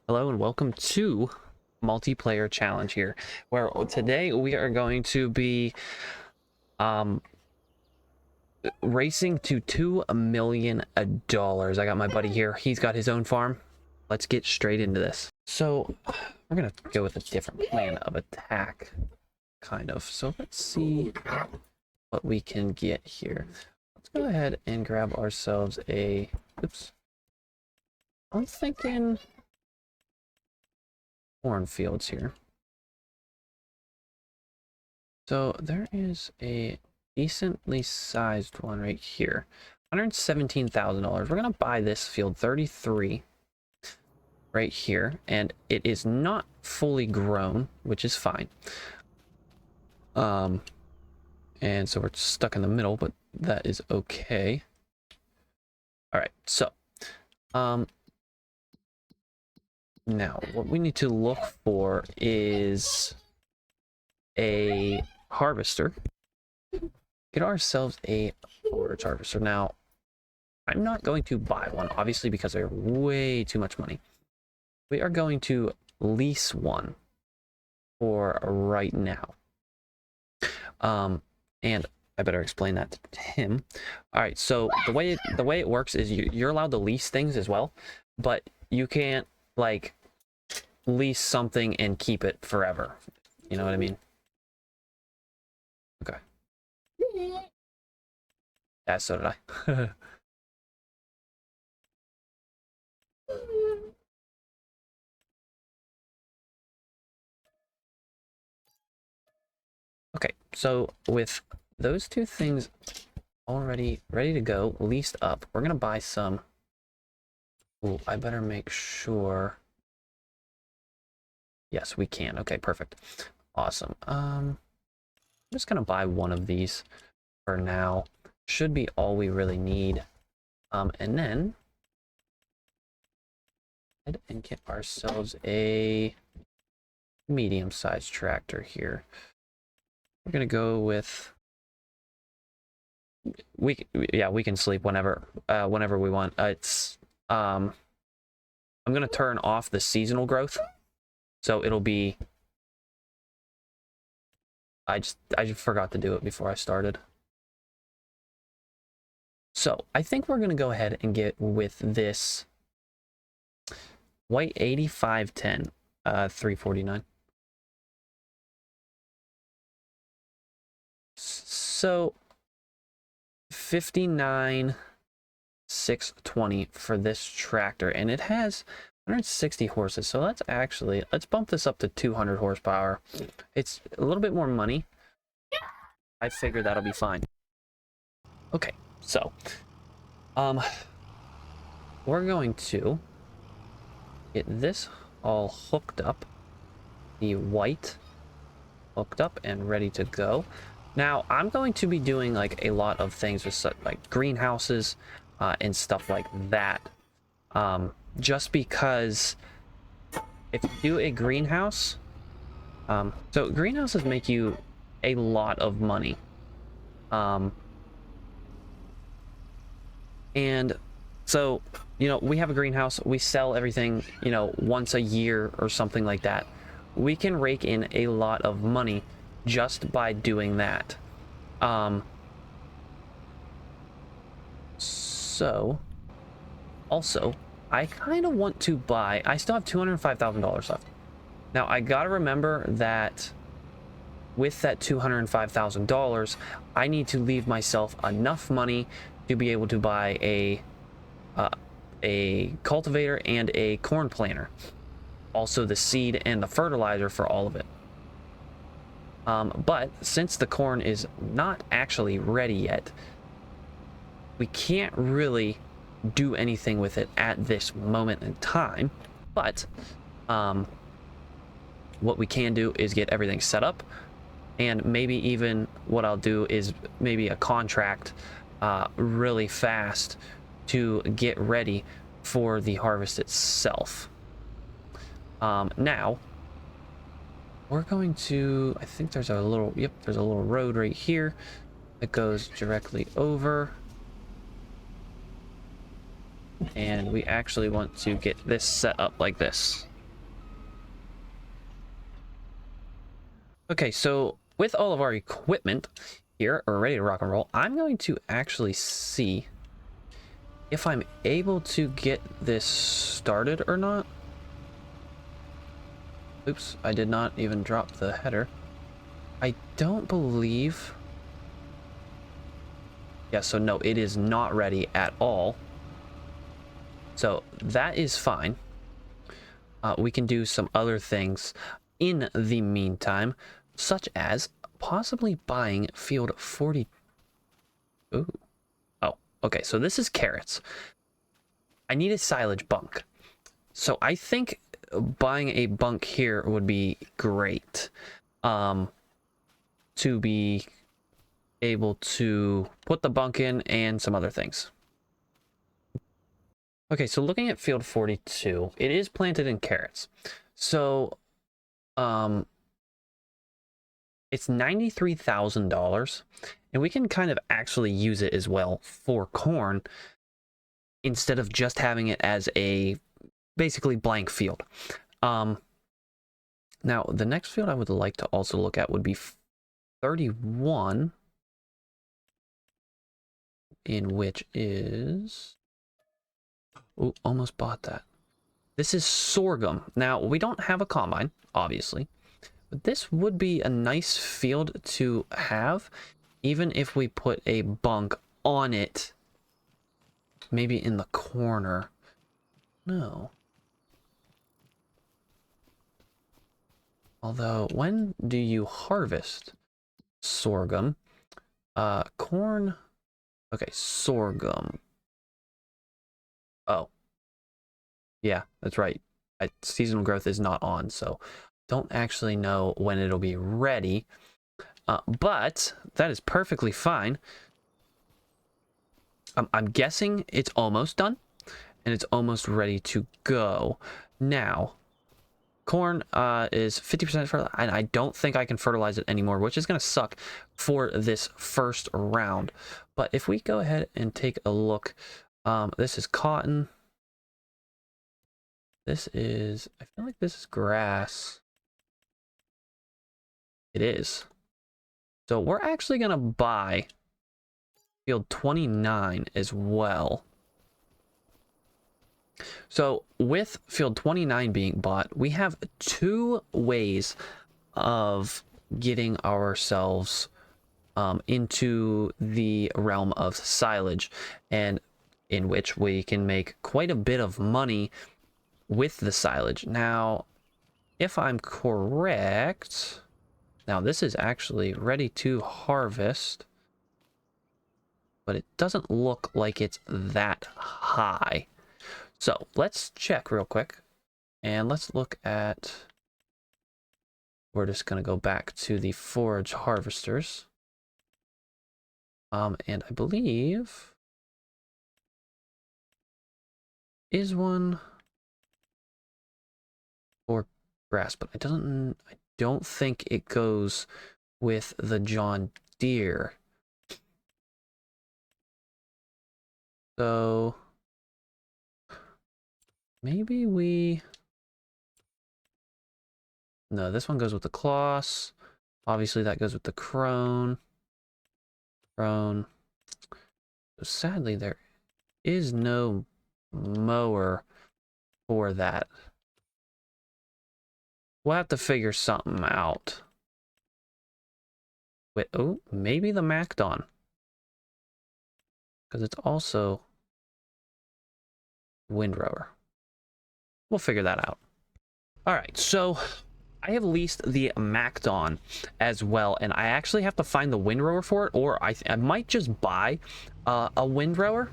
Hello and welcome to multiplayer challenge here, where today we are going to be um racing to $2 million. I got my buddy here. He's got his own farm. Let's get straight into this. So we're gonna go with a different plan of attack, kind of. So let's see what we can get here. Let's go ahead and grab ourselves a oops. I'm thinking cornfields here. So there is a decently sized one right here. $117,000. We're gonna buy this field 33 right here, and it is not fully grown, which is fine. And so we're stuck in the middle, but that is okay. All right, so now what we need to look for is a harvester. Get ourselves a forage harvester. Now, I'm not going to buy one, obviously, because they're way too much money. We are going to lease one for right now. And I better explain that to him. All right, so the way it works is you're allowed to lease things as well, but you can't like lease something and keep it forever. You know what I mean? Okay. Yeah, so did I. Okay, so with those two things already ready to go, leased up, we're gonna buy some. Ooh, I better make sure. Yes, we can. Okay, perfect. Awesome. I'm just gonna buy one of these for now. Should be all we really need. And then head and get ourselves a medium-sized tractor here. We're gonna go with we can sleep whenever we want. I'm gonna turn off the seasonal growth, so it'll be. I just forgot to do it before I started. So I think we're gonna go ahead and get with this white 8510 349. So 59,620 for this tractor, and it has 160 horses. So let's bump this up to 200 horsepower. It's a little bit more money. I figure that'll be fine. Okay, so we're going to get this all hooked up, the white hooked up and ready to go. Now I'm going to be doing like a lot of things with like greenhouses and stuff like that, just because if you do a greenhouse, so greenhouses make you a lot of money, and so we have a greenhouse, we sell everything once a year or something like that. We can rake in a lot of money just by doing that. So also I kind of want to buy, I still have $205,000 left. Now I gotta remember that with that $205,000 I need to leave myself enough money to be able to buy a cultivator and a corn planter, also the seed and the fertilizer for all of it. But since the corn is not actually ready yet, we can't really do anything with it at this moment in time. But what we can do is get everything set up, and maybe even what I'll do is maybe a contract really fast to get ready for the harvest itself. Now we're going to, I think there's a little, yep, there's a little road right here that goes directly over. And we actually want to get this set up like this. Okay, so with all of our equipment here, we're ready to rock and roll. I'm going to actually see if I'm able to get this started or not. Oops, I did not even drop the header. I don't believe... Yeah, so no, it is not ready at all. So that is fine. We can do some other things in the meantime, such as possibly buying field 40. Ooh. Oh, okay, so this is carrots. I need a silage bunk. So I think buying a bunk here would be great. To be able to put the bunk in and some other things. Okay, so looking at field 42, it is planted in carrots. So, it's $93,000, and we can kind of actually use it as well for corn instead of just having it as a basically blank field. Now, the next field I would like to also look at would be 31, in which is... Oh, almost bought that. This is sorghum. Now, we don't have a combine, obviously, but this would be a nice field to have, even if we put a bunk on it, maybe in the corner. No. Although, when do you harvest sorghum? Corn. Okay, sorghum. Oh. Yeah, that's right. Seasonal growth is not on, so don't actually know when it'll be ready. But that is perfectly fine. I'm guessing it's almost done, and it's almost ready to go. Now, corn is 50% fertilizer, and I don't think I can fertilize it anymore, which is going to suck for this first round. But if we go ahead and take a look, this is cotton. This is, I feel like this is grass. It is. So we're actually going to buy field 29 as well. So with field 29 being bought, we have two ways of getting ourselves into the realm of silage, and in which we can make quite a bit of money with the silage. Now, if I'm correct, now this is actually ready to harvest, but it doesn't look like it's that high. So let's check real quick, and let's look at, we're just going to go back to the forage harvesters. And I believe is one for grass, but I don't think it goes with the John Deere. So maybe no, this one goes with the Kloss. Obviously that goes with the Krone. So sadly there is no mower for that. We'll have to figure something out. Wait, oh, maybe the MacDon. Because it's also windrower. We'll figure that out. All right, so I have leased the MacDon as well, and I actually have to find the windrower for it, or I might just buy a windrower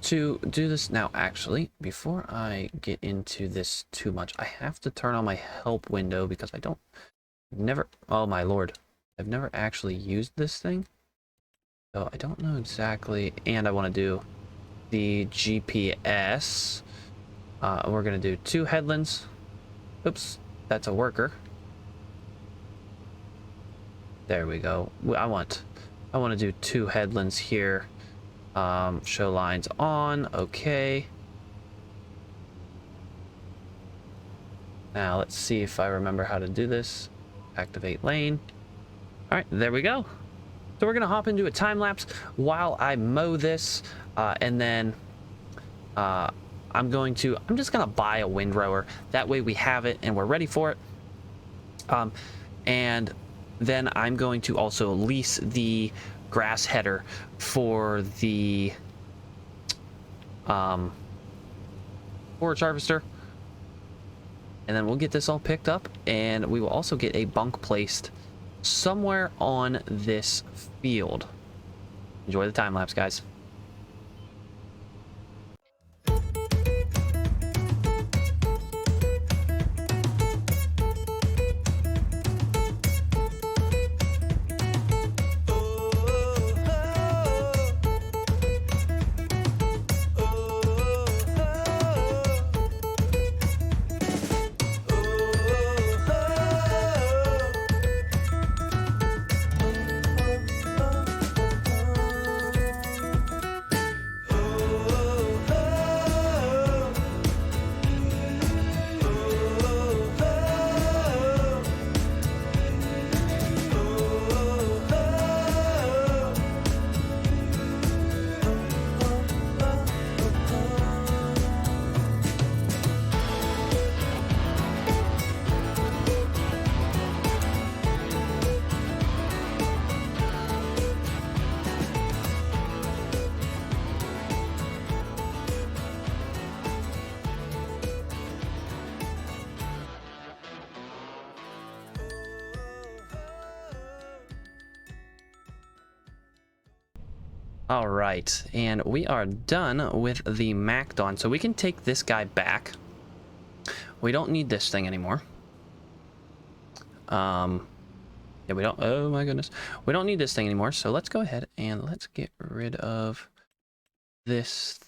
to do this. Now, actually, before I get into this too much, I have to turn on my help window because oh my lord, I've never actually used this thing. So I don't know exactly, and I want to do the GPS. We're going to do 2 headlands. Oops, that's a worker. There we go. I want to do 2 headlands here. Show lines on. Okay. Now let's see if I remember how to do this. Activate lane. All right, there we go. So we're gonna hop into a time lapse while I mow this, and then I'm just gonna buy a windrower. That way we have it and we're ready for it. And then I'm going to also lease the grass header for the forage harvester. And then we'll get this all picked up, and we will also get a bunk placed somewhere on this field. Enjoy the time lapse, guys. All right, and we are done with the Macdon, so we can take this guy back. We don't need this thing anymore. Yeah, we don't. Oh my goodness, we don't need this thing anymore. So let's go ahead and let's get rid of this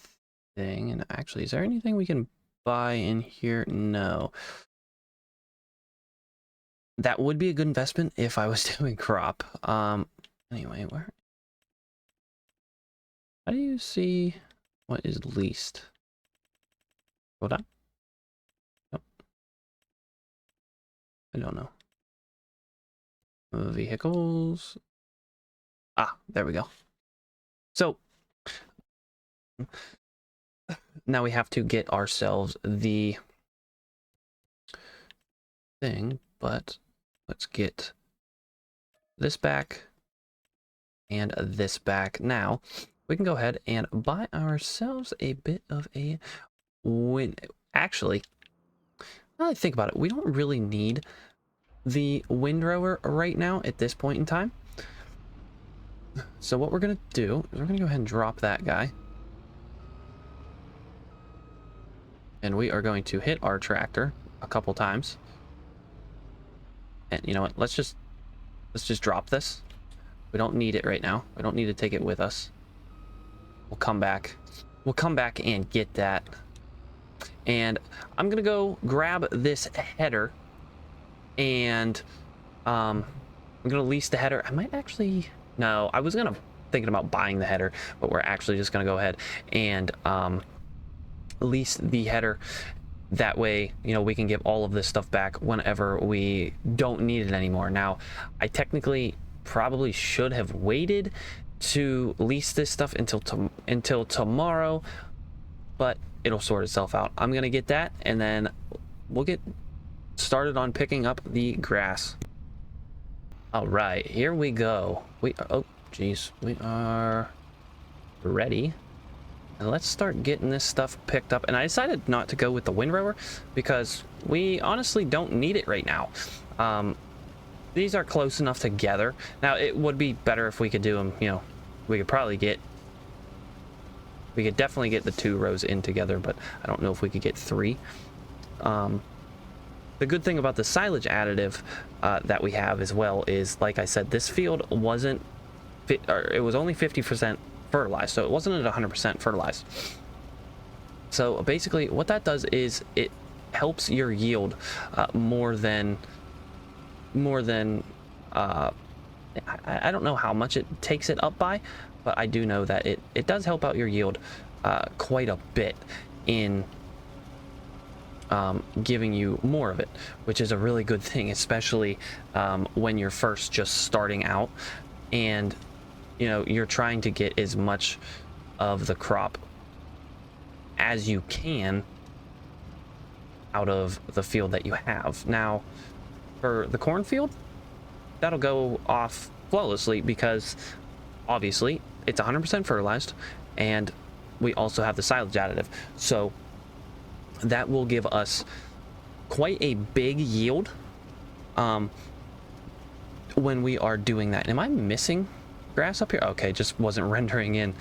thing. And actually, is there anything we can buy in here? No. That would be a good investment if I was doing crop. Anyway, where? How do you see what is leased? Hold on. Nope. I don't know. Vehicles. Ah, there we go. So now we have to get ourselves the thing, but let's get this back and this back. Now we can go ahead and buy ourselves a bit of a wind. Actually, now that I think about it, we don't really need the windrower right now at this point in time. So what we're going to do is we're going to go ahead and drop that guy. And we are going to hit our tractor a couple times. And you know what? Let's just drop this. We don't need it right now. We don't need to take it with us. We'll come back. We'll come back and get that. And I'm gonna go grab this header, and I'm gonna lease the header. I might actually, no, I was thinking about buying the header, but we're actually just gonna go ahead and lease the header. That way, you know, we can give all of this stuff back whenever we don't need it anymore. Now, I technically probably should have waited to lease this stuff until tomorrow, but it'll sort itself out. I'm gonna get that, and then we'll get started on picking up the grass. All right, here we go. Oh geez, we are ready, and let's start getting this stuff picked up. And I decided not to go with the windrower because we honestly don't need it right now. These are close enough together. Now, it would be better if we could do them, you know, we could definitely get the 2 rows in together, but I don't know if we could get 3. The good thing about the silage additive that we have as well is, like I said, this field it was only 50% fertilized, so it wasn't at 100% fertilized. So basically what that does is it helps your yield more than I don't know how much it takes it up by, but I do know that it does help out your yield quite a bit in giving you more of it, which is a really good thing, especially when you're first just starting out and you know you're trying to get as much of the crop as you can out of the field that you have. Now for the cornfield, that'll go off flawlessly because obviously it's 100% fertilized, and we also have the silage additive, so that will give us quite a big yield when we are doing that. Am I missing grass up here? Okay, just wasn't rendering in.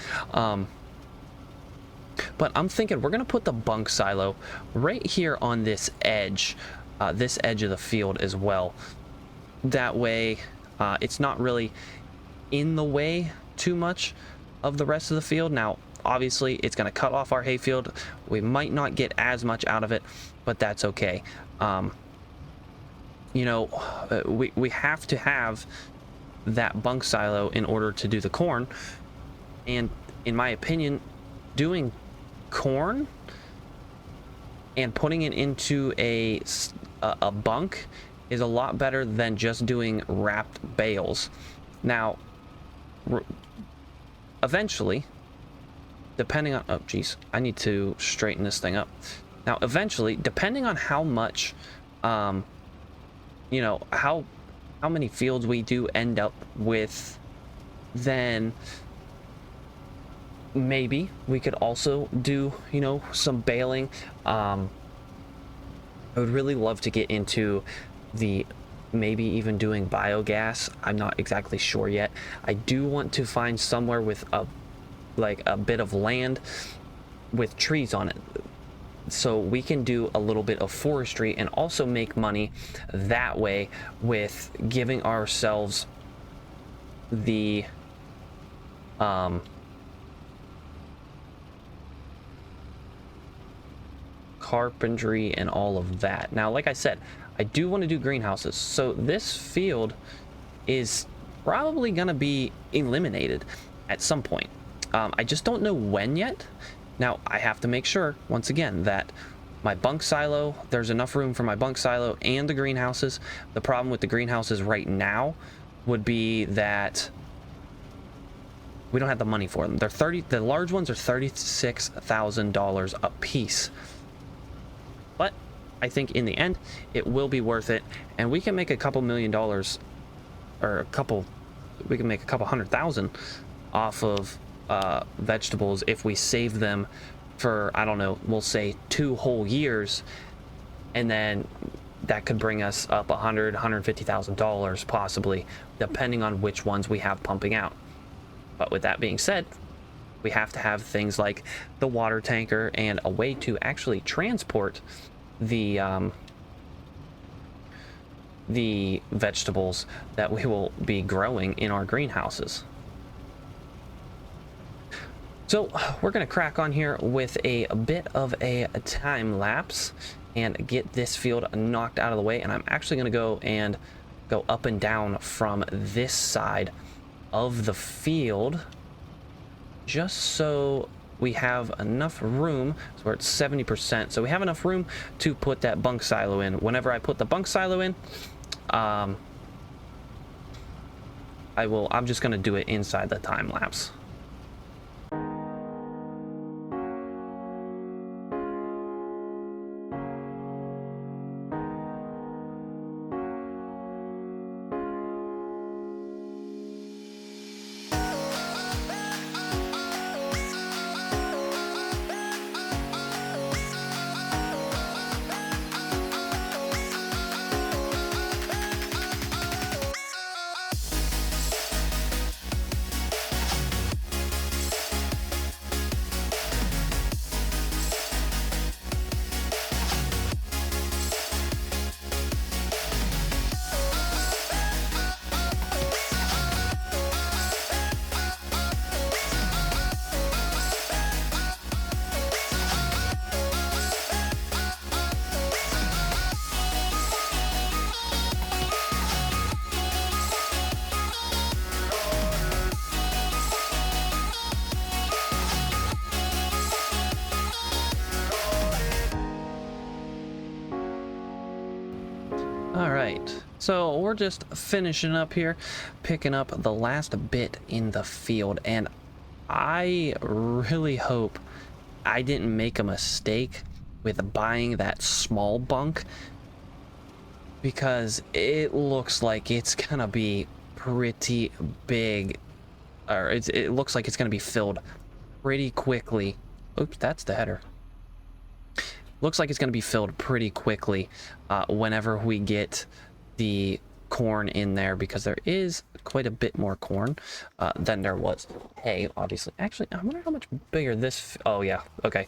But I'm thinking we're gonna put the bunk silo right here on this edge of the field as well. That way it's not really in the way too much of the rest of the field. Now obviously it's going to cut off our hayfield. We might not get as much out of it, but that's okay. You know, we have to have that bunk silo in order to do the corn, and in my opinion, doing corn and putting it into a bunk is a lot better than just doing wrapped bales. Now eventually, depending on, oh geez, I need to straighten this thing up. Now eventually, depending on how much you know, how many fields we do end up with, then maybe we could also do, you know, some baling. I would really love to get into the maybe even doing biogas. I'm not exactly sure yet. I do want to find somewhere with a bit of land with trees on it, so we can do a little bit of forestry and also make money that way with giving ourselves the carpentry and all of that. Now like I said, I do want to do greenhouses, so this field is probably gonna be eliminated at some point. I just don't know when yet. Now I have to make sure once again that my bunk silo, there's enough room for my bunk silo and the greenhouses. The problem with the greenhouses right now would be that we don't have the money for them. The large ones are $36,000 a piece. But I think in the end it will be worth it, and we can make a couple $1,000,000, or we can make a couple $100,000 off of vegetables if we save them for, I don't know, we'll say 2 whole years, and then that could bring us up $150,000 possibly, depending on which ones we have pumping out. But with that being said, we have to have things like the water tanker and a way to actually transport the vegetables that we will be growing in our greenhouses. So we're going to crack on here with a bit of a time lapse and get this field knocked out of the way. And I'm actually going to go up and down from this side of the field, just so we have enough room. So we're at 70%. So we have enough room to put that bunk silo in. Whenever I put the bunk silo in, I'm just going to do it inside the time lapse. All right, so we're just finishing up here, picking up the last bit in the field, and I really hope I didn't make a mistake with buying that small bunk, because it looks like it's gonna be pretty big, or it looks like it's gonna be filled pretty quickly. Oops, that's the header. Looks like it's going to be filled pretty quickly whenever we get the corn in there, because there is quite a bit more corn than there was hay, obviously. Actually, I wonder how much bigger this... Oh, yeah. Okay.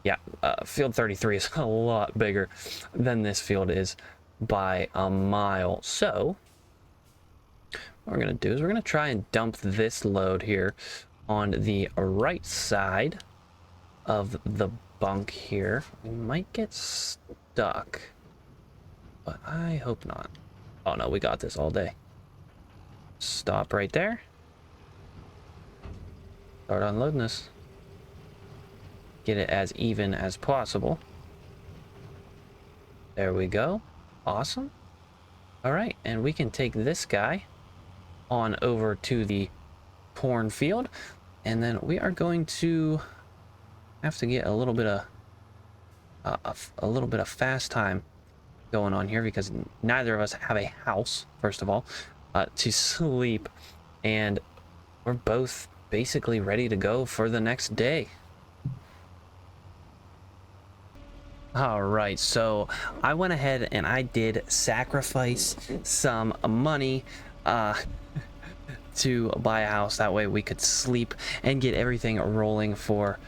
Yeah. Field 33 is a lot bigger than this field is by a mile. So what we're going to do is we're going to try and dump this load here on the right side of the bunk here. We might get stuck, but I hope not. Oh no, we got this all day. Stop right there. Start unloading this. Get it as even as possible. There we go. Awesome. All right, and we can take this guy on over to the cornfield, and then we are going to have to get a little bit of fast time going on here, because neither of us have a house, first of all, to sleep, and we're both basically ready to go for the next day. All right, so I went ahead and I did sacrifice some money to buy a house. That way we could sleep and get everything rolling for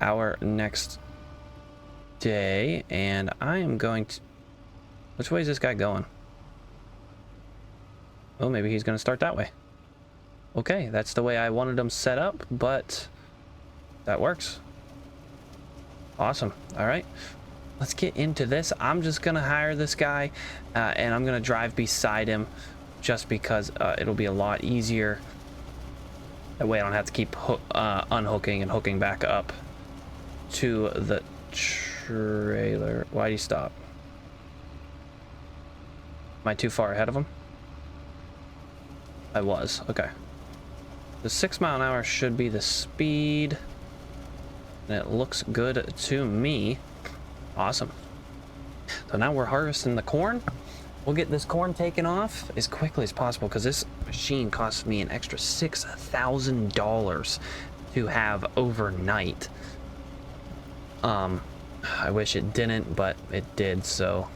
our next day. And I am going to... Which way is this guy going? Oh, maybe he's going to start that way. Okay, that's the way I wanted him set up, but that works. Awesome. All right, let's get into this. I'm just going to hire this guy, and I'm going to drive beside him just because it'll be a lot easier. That way I don't have to keep unhooking and hooking back up to the trailer. Why do you stop? Am I too far ahead of him? I was. Okay. The 6 mile an hour should be the speed, and it looks good to me. Awesome. So now we're harvesting the corn. We'll get this corn taken off as quickly as possible, because this machine costs me an extra $6,000 to have overnight. I wish it didn't, but it did, so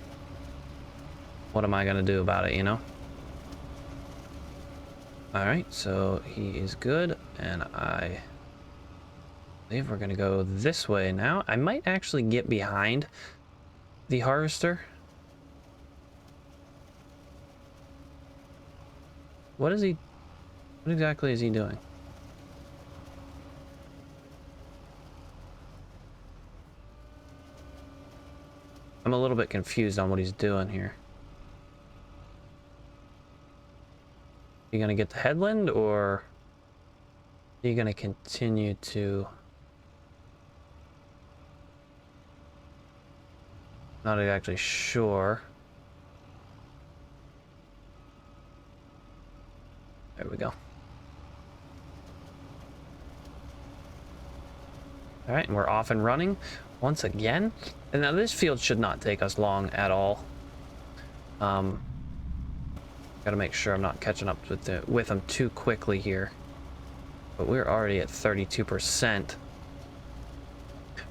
what am I gonna do about it, you know? All right, so he is good, and I believe we're gonna go this way now. I might actually get behind the harvester. What exactly is he doing? I'm a little bit confused on what he's doing here. You gonna get the headland, or are you gonna continue to... Not exactly sure. There we go. All right, and we're off and running once again. And now this field should not take us long at all. Gotta make sure I'm not catching up with them too quickly here. But we're already at 32%.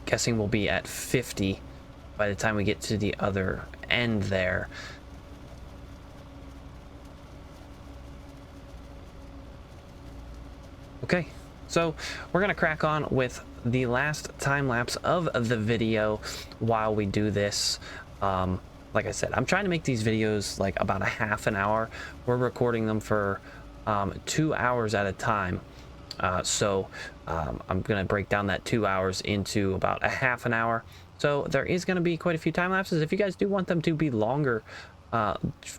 Guessing we'll be at 50 by the time we get to the other end there. Okay, so we're gonna crack on with the last time lapse of the video while we do this. Like I said, I'm trying to make these videos like about a half an hour. We're recording them for 2 hours at a time. So I'm gonna break down that 2 hours into about a half an hour. So there is gonna be quite a few time lapses. If you guys do want them to be longer,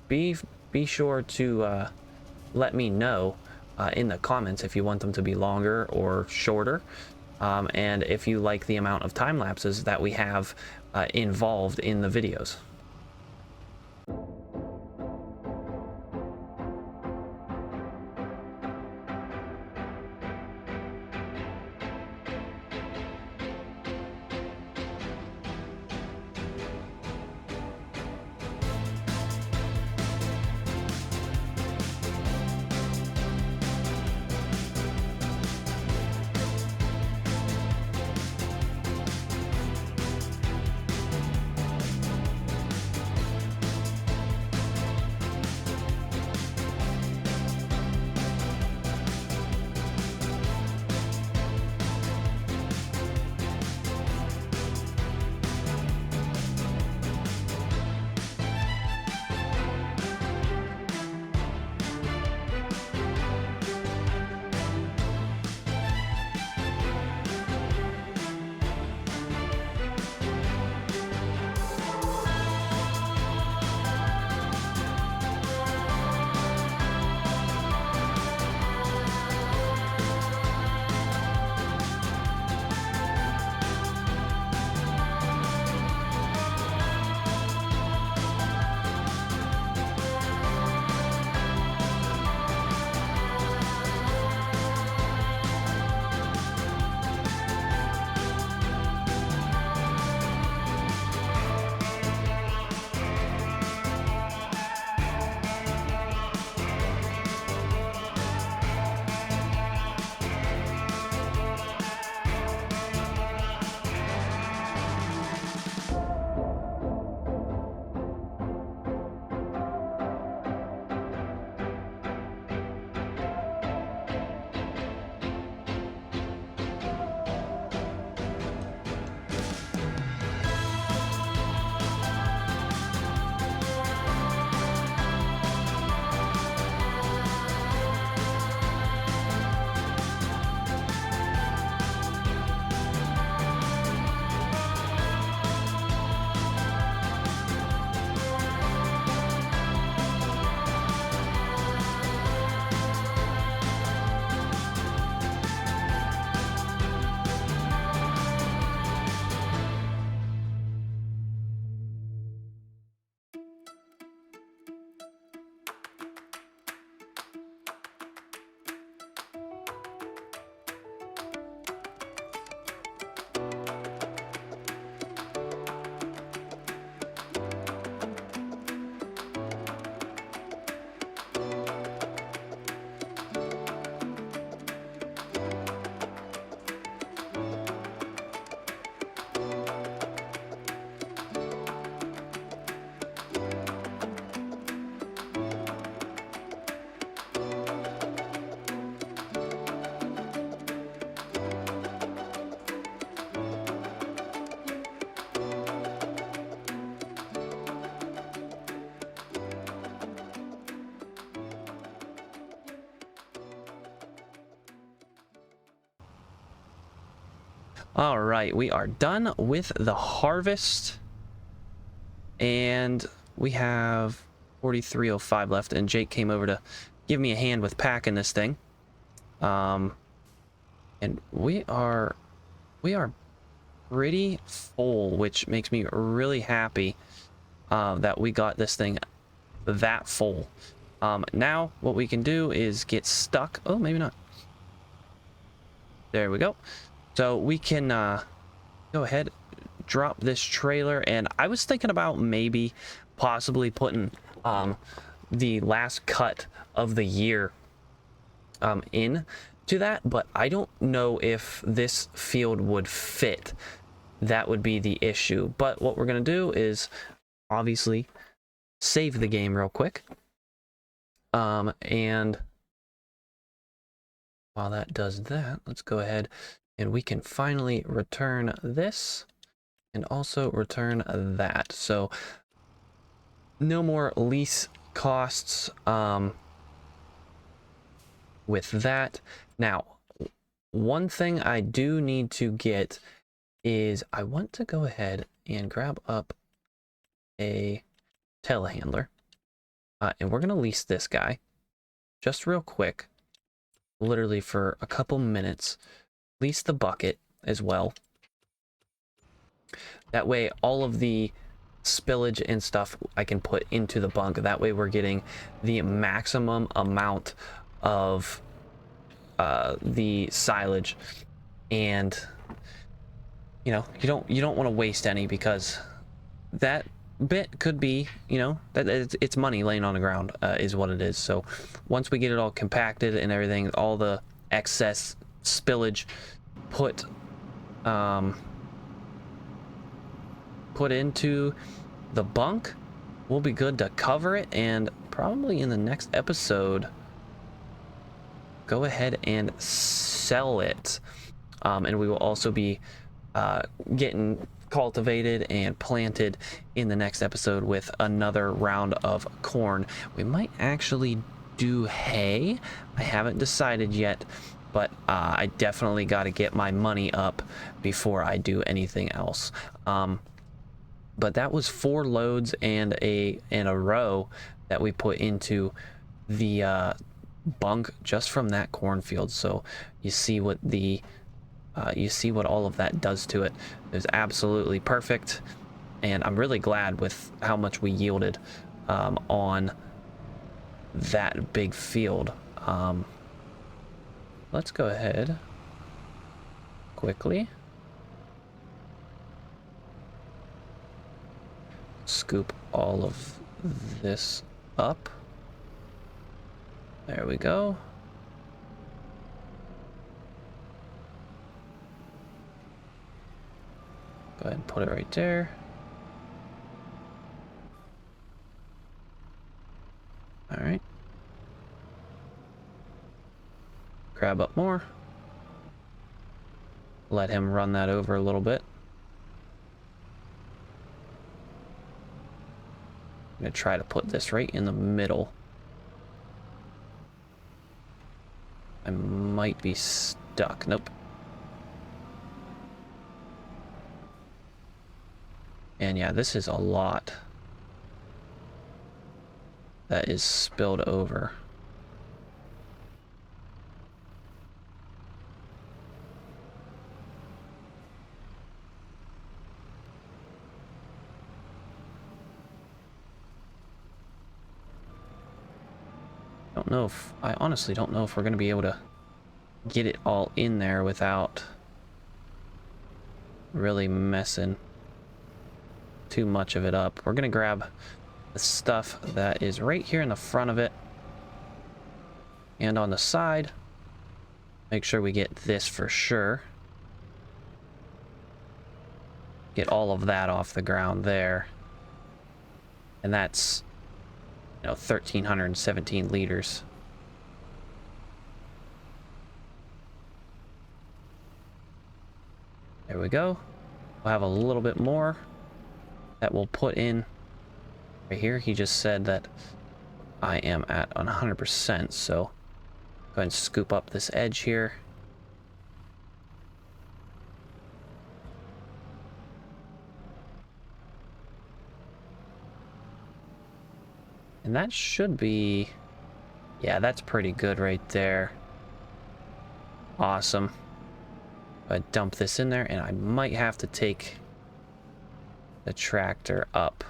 be sure to let me know in the comments if you want them to be longer or shorter, and if you like the amount of time lapses that we have involved in the videos. All right, we are done with the harvest, and we have 4305 left, and Jake came over to give me a hand with packing this thing. And we are pretty full, which makes me really happy that we got this thing that full. Now what we can do is get stuck. Oh, maybe not. There we go. So we can go ahead, drop this trailer, and I was thinking about maybe possibly putting the last cut of the year in to that, but I don't know if this field would fit. That would be the issue. But what we're going to do is obviously save the game real quick. And while that does that, let's go ahead and we can finally return this and also return that. So no more lease costs with that. Now, one thing I do need to get is I want to go ahead and grab up a telehandler. And we're going to lease this guy just real quick, literally for a couple minutes. Lease the bucket as well. That way all of the spillage and stuff I can put into the bunk. That way we're getting the maximum amount of the silage, and you know, you don't want to waste any, because that bit could be, you know, that it's money laying on the ground is what it is. So once we get it all compacted and everything, all the excess spillage put into the bunk, we'll be good to cover it, and probably in the next episode go ahead and sell it. And we will also be getting cultivated and planted in the next episode with another round of corn. We might actually do hay. I haven't decided yet, but I definitely got to get my money up before I do anything else. But that was 4 loads and a row that we put into the bunk just from that cornfield. So you see what the you see what all of that does to it. It was absolutely perfect, and I'm really glad with how much we yielded on that big field. Let's go ahead quickly scoop all of this up. There we go. Go ahead and put it right there. All right. Grab up more. Let him run that over a little bit. I'm gonna try to put this right in the middle. I might be stuck. Nope. And yeah, this is a lot that is spilled over. Don't know if, I honestly don't know if we're going to be able to get it all in there without really messing too much of it up. We're going to grab the stuff that is right here in the front of it and on the side. Make sure we get this for sure. Get all of that off the ground there. And that's, you know, 1,317 liters. There we go. We'll have a little bit more that we'll put in right here. He just said that I am at 100%, so go ahead and scoop up this edge here. And that should be... Yeah, that's pretty good right there. Awesome. I dump this in there, and I might have to take the tractor up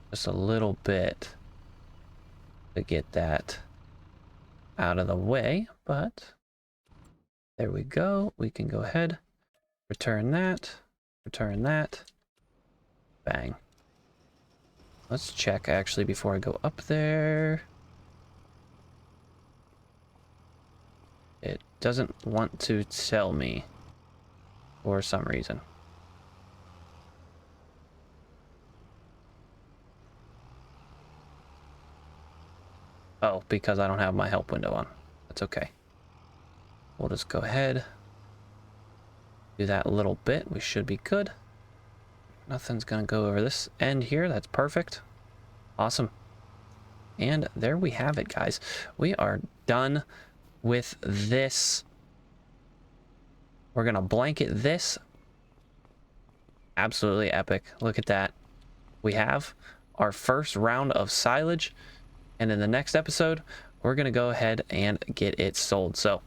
just a little bit to get that out of the way, but there we go. We can go ahead, return that, bang. Let's check actually before I go up there. It doesn't want to tell me for some reason. Oh, because I don't have my help window on. That's okay. We'll just go ahead, do that a little bit. We should be good. Nothing's gonna go over this end here. That's perfect. Awesome. And there we have it, guys. We are done with this. We're gonna blanket this. Absolutely epic. Look at that. We have our first round of silage, and in the next episode we're gonna go ahead and get it sold. So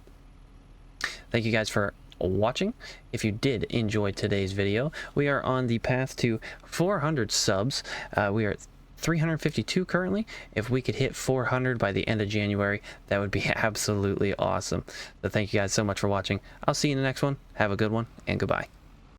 thank you guys for watching. If you did enjoy today's video, we are on the path to 400 subs. We are at 352 currently. If we could hit 400 by the end of January, that would be absolutely awesome. So thank you guys so much for watching. I'll see you in the next one. Have a good one, and goodbye.